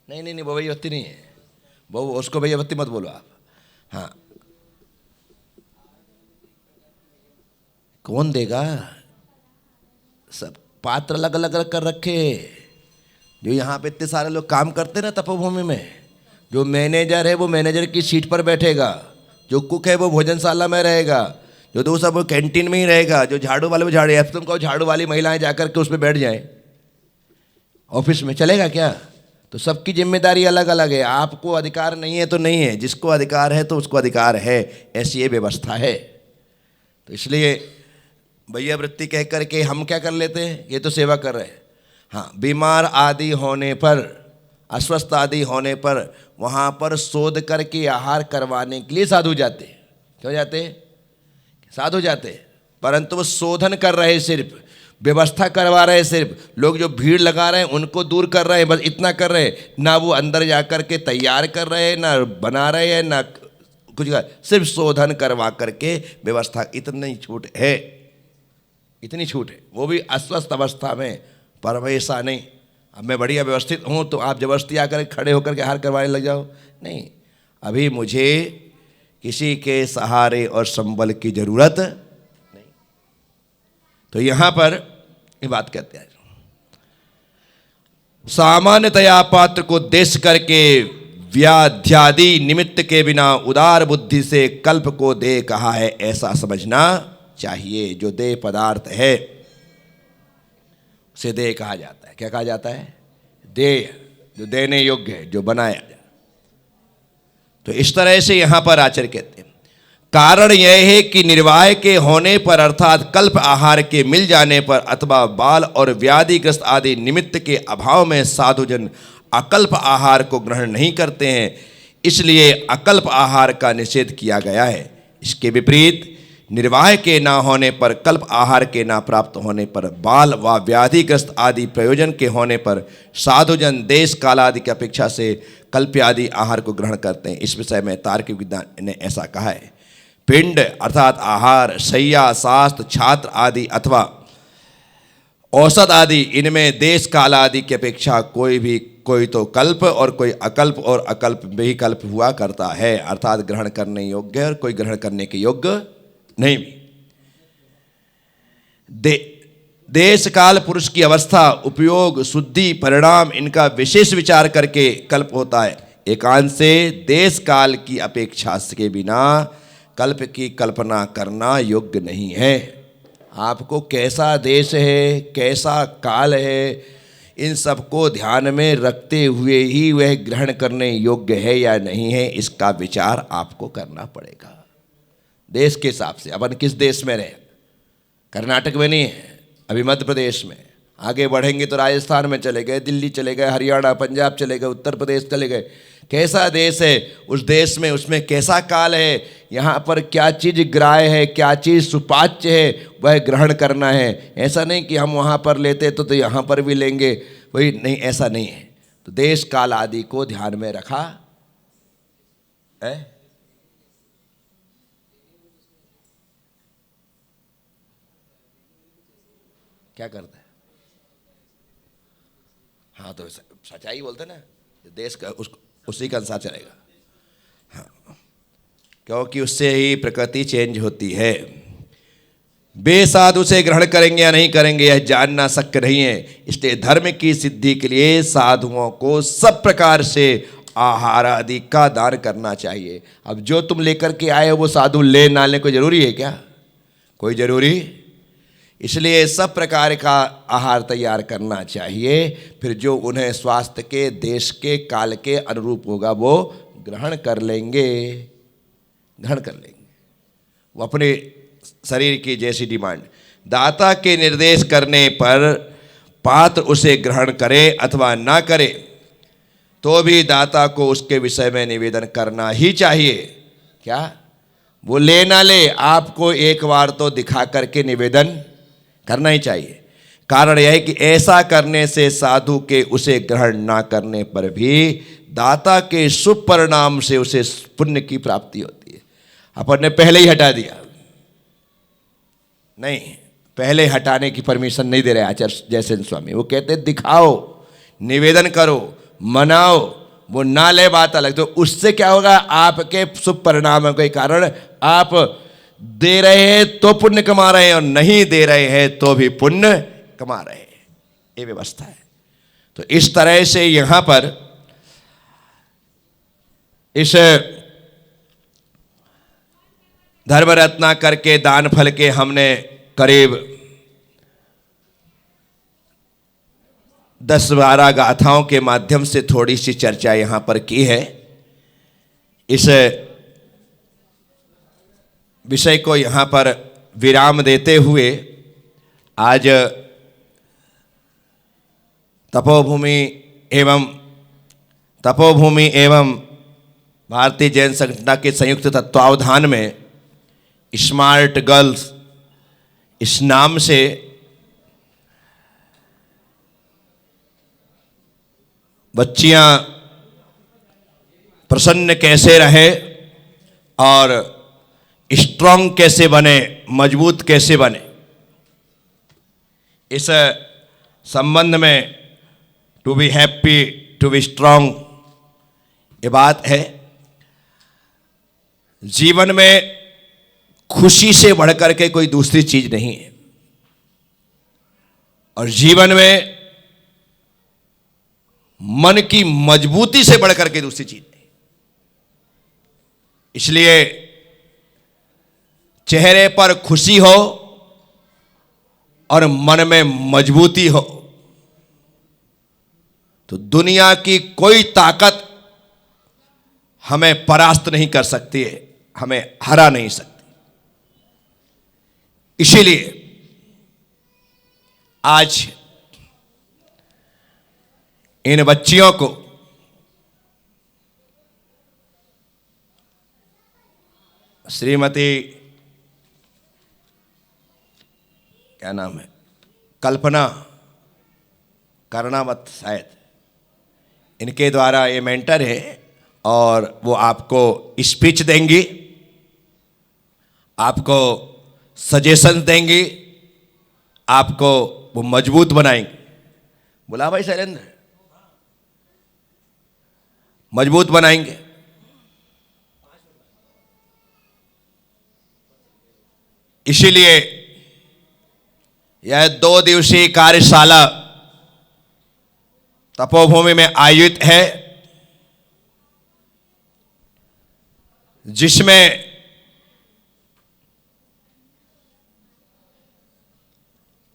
नहीं नहीं नहीं, वो भैया बत्ती नहीं है, वो उसको भैया बत्ती मत बोलो आप। हाँ, कौन देगा? सब पात्र अलग अलग कर रखे। जो यहाँ पे इतने सारे लोग काम करते हैं ना तपोभूमि में, जो मैनेजर है वो मैनेजर की सीट पर बैठेगा, जो कुक है वो भोजनशाला में रहेगा, जो दूसरा वो कैंटीन में ही रहेगा, जो झाड़ू वाले वो झाड़ू, अब तुम कहो झाड़ू वाली महिलाएं जाकर के उस पर बैठ जाएं ऑफिस में, चलेगा क्या? तो सबकी जिम्मेदारी अलग अलग है। आपको अधिकार नहीं है तो नहीं है, जिसको अधिकार है तो उसको अधिकार है, ऐसी ये व्यवस्था है। तो इसलिए भैया वृत्ति कह करके हम क्या कर लेते हैं, ये तो सेवा कर रहे हैं। हाँ, बीमार आदि होने पर, अस्वस्थ आदि होने पर वहाँ पर शोध करके आहार करवाने के लिए साधु जाते हैं। क्यों जाते हैं? साधु जाते हैं, परंतु वो शोधन कर रहे, सिर्फ व्यवस्था करवा रहे, सिर्फ लोग जो भीड़ लगा रहे हैं उनको दूर कर रहे हैं, बस इतना कर रहे हैं। ना वो अंदर जा कर के तैयार कर रहे हैं, ना बना रहे हैं, ना कुछ कर, सिर्फ शोधन करवा करके व्यवस्था। इतनी छूट है, इतनी छूट है, वो भी अस्वस्थ अवस्था में, पर वैसा नहीं। अब मैं बढ़िया व्यवस्थित हूँ तो आप जबरदस्ती आकर खड़े होकर के आहार करवाने लग जाओ, नहीं। अभी मुझे किसी के सहारे और संबल की जरूरत नहीं। तो यहां पर ये बात कहते हैं, सामान्यतया पात्र को देश करके व्याध्यादि निमित्त के बिना उदार बुद्धि से कल्प को दे कहा है, ऐसा समझना चाहिए। जो देह पदार्थ है उसे देह कहा जाता है। क्या कहा जाता है? देह, जो देने योग्य है, जो बनाया जाए। तो इस तरह से यहां पर आचार्य कहते हैं, कारण यह है कि निर्वाह के होने पर अर्थात कल्प आहार के मिल जाने पर अथवा बाल और व्याधिग्रस्त आदि निमित्त के अभाव में साधुजन अकल्प आहार को ग्रहण नहीं करते हैं, इसलिए अकल्प आहार का निषेध किया गया है। इसके विपरीत निर्वाह के ना होने पर, कल्प आहार के ना प्राप्त होने पर, बाल व व्याधिग्रस्त आदि प्रयोजन के होने पर साधुजन देश काल आदि की अपेक्षा से कल्प आदि आहार को ग्रहण करते हैं। इस विषय में तार्किक विद्वान ने ऐसा कहा है, पिंड अर्थात आहार, शय्या, शास्त्र, छात्र आदि अथवा औषध आदि, इनमें देश काल आदि की अपेक्षा कोई तो कल्प और कोई अकल्प, और अकल्प भी कल्प हुआ करता है, अर्थात ग्रहण करने योग्य और कोई ग्रहण करने के योग्य नहीं भी। देश काल पुरुष की अवस्था, उपयोग, शुद्धि, परिणाम, इनका विशेष विचार करके कल्प होता है। एकांत से देश काल की अपेक्षा के बिना कल्प की कल्पना करना योग्य नहीं है। आपको कैसा देश है, कैसा काल है, इन सबको ध्यान में रखते हुए ही वह ग्रहण करने योग्य है या नहीं है, इसका विचार आपको करना पड़ेगा। देश के हिसाब से अपन किस देश में रहे, कर्नाटक में नहीं है, अभी मध्य प्रदेश में, आगे बढ़ेंगे तो राजस्थान में चले गए, दिल्ली चले गए, हरियाणा, पंजाब चले गए, उत्तर प्रदेश चले गए। कैसा देश है, उस देश में उसमें कैसा काल है, यहाँ पर क्या चीज़ ग्राह्य है, क्या चीज़ सुपाच्य है, वह ग्रहण करना है। ऐसा नहीं कि हम वहाँ पर लेते तो यहाँ पर भी लेंगे, वही नहीं, ऐसा नहीं है। तो देश काल आदि को ध्यान में रखा है। क्या करता है? हाँ, तो सच्चाई बोलते ना, देश का उसी का अनुसार चलेगा। हाँ, क्योंकि उससे ही प्रकृति चेंज होती है। बेसाधु से ग्रहण करेंगे या नहीं करेंगे यह जानना शक्य नहीं है। इसलिए धर्म की सिद्धि के लिए साधुओं को सब प्रकार से आहार आदि का दान करना चाहिए। अब जो तुम लेकर के आए वो साधु ले ना ले, कोई जरूरी है क्या? कोई जरूरी? इसलिए सब प्रकार का आहार तैयार करना चाहिए, फिर जो उन्हें स्वास्थ्य के, देश के, काल के अनुरूप होगा वो ग्रहण कर लेंगे, ग्रहण कर लेंगे। वो अपने शरीर की जैसी डिमांड, दाता के निर्देश करने पर पात्र उसे ग्रहण करे अथवा ना करे तो भी दाता को उसके विषय में निवेदन करना ही चाहिए। क्या? वो ले ना ले, आपको एक बार तो दिखा करके निवेदन करना ही चाहिए। कारण यह है कि ऐसा करने से साधु के उसे ग्रहण ना करने पर भी दाता के शुभ परिणाम से उसे पुण्य की प्राप्ति होती है। अपन ने पहले ही हटा दिया, नहीं, पहले हटाने की परमिशन नहीं दे रहे आचार्य जयसेन स्वामी। वो कहते दिखाओ, निवेदन करो, मनाओ, वो ना ले बात अलग। तो उससे क्या होगा, आपके शुभ परिणामों के कारण आप दे रहे हैं तो पुण्य कमा रहे हैं, और नहीं दे रहे हैं तो भी पुण्य कमा रहे हैं। ये व्यवस्था है। तो इस तरह से यहां पर इस धर्म रत्नाकर के दान फल के हमने करीब 10-12 गाथाओं के माध्यम से थोड़ी सी चर्चा यहां पर की है। इस विषय को यहां पर विराम देते हुए आज तपोभूमि एवं भारतीय जैन संगठन के संयुक्त तत्वावधान में स्मार्ट गर्ल्स इस नाम से बच्चियां प्रसन्न कैसे रहे और स्ट्रांग कैसे बने, मजबूत कैसे बने, इस संबंध में to be happy to be strong ये बात है। जीवन में खुशी से बढ़कर के कोई दूसरी चीज नहीं है, और जीवन में मन की मजबूती से बढ़कर के दूसरी चीज नहीं। इसलिए चेहरे पर खुशी हो और मन में मजबूती हो तो दुनिया की कोई ताकत हमें परास्त नहीं कर सकती है, हमें हरा नहीं सकती। इसीलिए आज इन बच्चियों को श्रीमती क्या नाम है, कल्पना कर्णावत शायद, इनके द्वारा ये मेंटर है और वो आपको स्पीच देंगी, आपको सजेशन देंगी, आपको वो मजबूत बनाएंगे। बोला भाई शैलेंद्र, मजबूत बनाएंगे। इसीलिए यह 2 दिवसीय कार्यशाला तपोभूमि में आयोजित है, जिसमें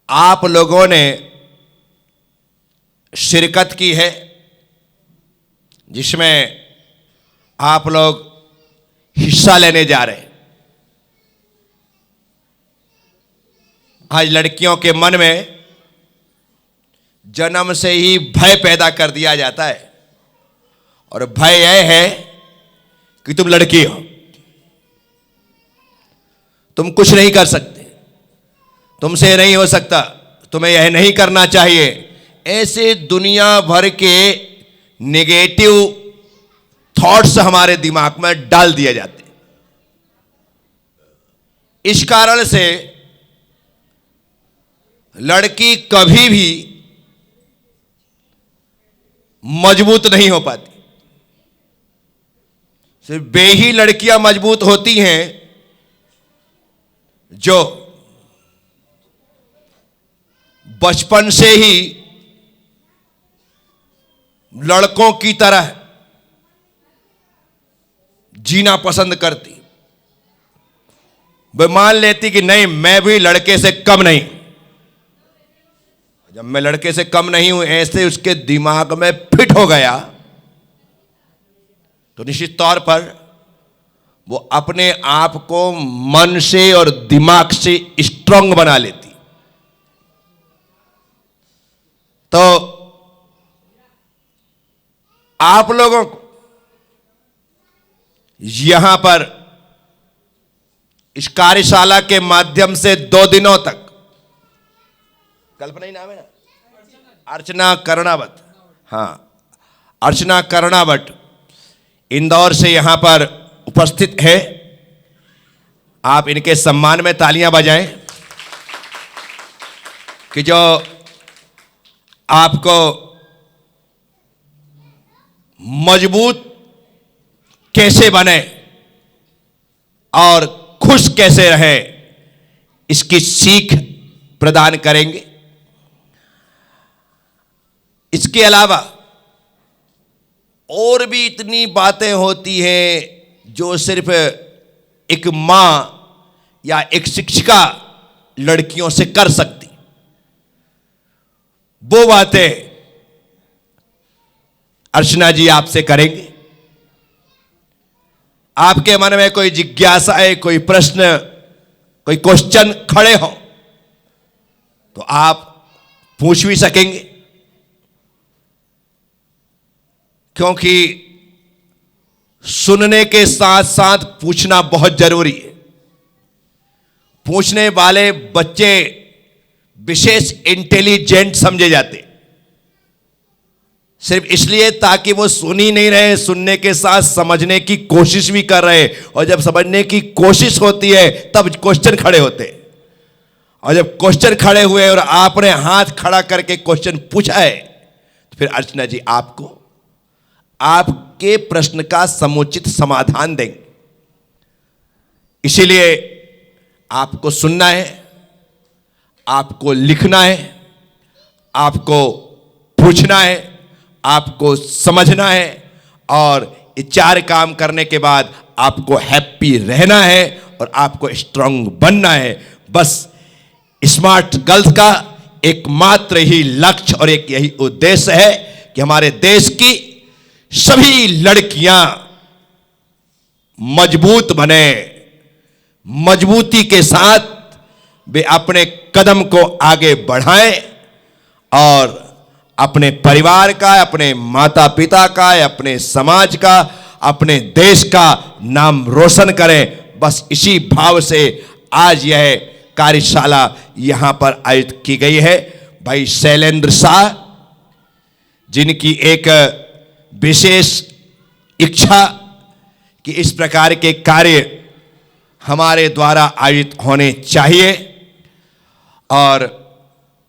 आप लोगों ने शिरकत की है, जिसमें आप लोग हिस्सा लेने जा रहे हैं। आज लड़कियों के मन में जन्म से ही भय पैदा कर दिया जाता है, और भय यह है कि तुम लड़की हो, तुम कुछ नहीं कर सकते, तुमसे नहीं हो सकता, तुम्हें यह नहीं करना चाहिए। ऐसे दुनिया भर के नेगेटिव थॉट्स हमारे दिमाग में डाल दिए जाते हैं। इस कारण से लड़की कभी भी मजबूत नहीं हो पाती। सिर्फ वे ही लड़कियां मजबूत होती हैं जो बचपन से ही लड़कों की तरह जीना पसंद करती। वे मान लेती कि नहीं, मैं भी लड़के से कम नहीं। जब मैं लड़के से कम नहीं हूं ऐसे उसके दिमाग में फिट हो गया तो निश्चित तौर पर वो अपने आप को मन से और दिमाग से स्ट्रांग बना लेती। तो आप लोगों को यहां पर इस कार्यशाला के माध्यम से 2 दिनों तक, कल्पना ही नाम है ना, अर्चना कर्णावत, हाँ अर्चना कर्णावत इंदौर से यहां पर उपस्थित है। आप इनके सम्मान में तालियां बजाएं कि जो आपको मजबूत कैसे बने और खुश कैसे रहे, इसकी सीख प्रदान करेंगे। इसके अलावा और भी इतनी बातें होती हैं जो सिर्फ एक मां या एक शिक्षिका लड़कियों से कर सकती। वो बातें अर्चना जी आपसे करेंगे। आपके मन में कोई जिज्ञासा है, कोई प्रश्न, कोई क्वेश्चन खड़े हो तो आप पूछ भी सकेंगे, क्योंकि सुनने के साथ साथ पूछना बहुत जरूरी है। पूछने वाले बच्चे विशेष इंटेलिजेंट समझे जाते, सिर्फ इसलिए ताकि वो सुन ही नहीं रहे, सुनने के साथ समझने की कोशिश भी कर रहे, और जब समझने की कोशिश होती है तब क्वेश्चन खड़े होते, और जब क्वेश्चन खड़े हुए और आपने हाथ खड़ा करके क्वेश्चन पूछा है तो फिर अर्चना जी आपको आपके प्रश्न का समुचित समाधान देंगे। इसीलिए आपको सुनना है, आपको लिखना है, आपको पूछना है, आपको समझना है, और ये 4 काम करने के बाद आपको हैप्पी रहना है और आपको स्ट्रांग बनना है। बस स्मार्ट गर्ल्स का एकमात्र ही लक्ष्य और एक यही उद्देश्य है कि हमारे देश की सभी लड़कियां मजबूत बने, मजबूती के साथ वे अपने कदम को आगे बढ़ाएं और अपने परिवार का, अपने माता पिता का, अपने समाज का, अपने देश का नाम रोशन करें। बस इसी भाव से आज यह कार्यशाला यहां पर आयोजित की गई है। भाई शैलेंद्र शाह, जिनकी एक विशेष इच्छा कि इस प्रकार के कार्य हमारे द्वारा आयोजित होने चाहिए, और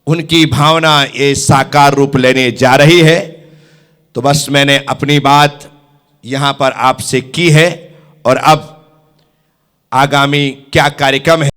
उनकी भावना ये साकार रूप लेने जा रही है। तो बस मैंने अपनी बात यहाँ पर आपसे की है, और अब आगामी क्या कार्यक्रम है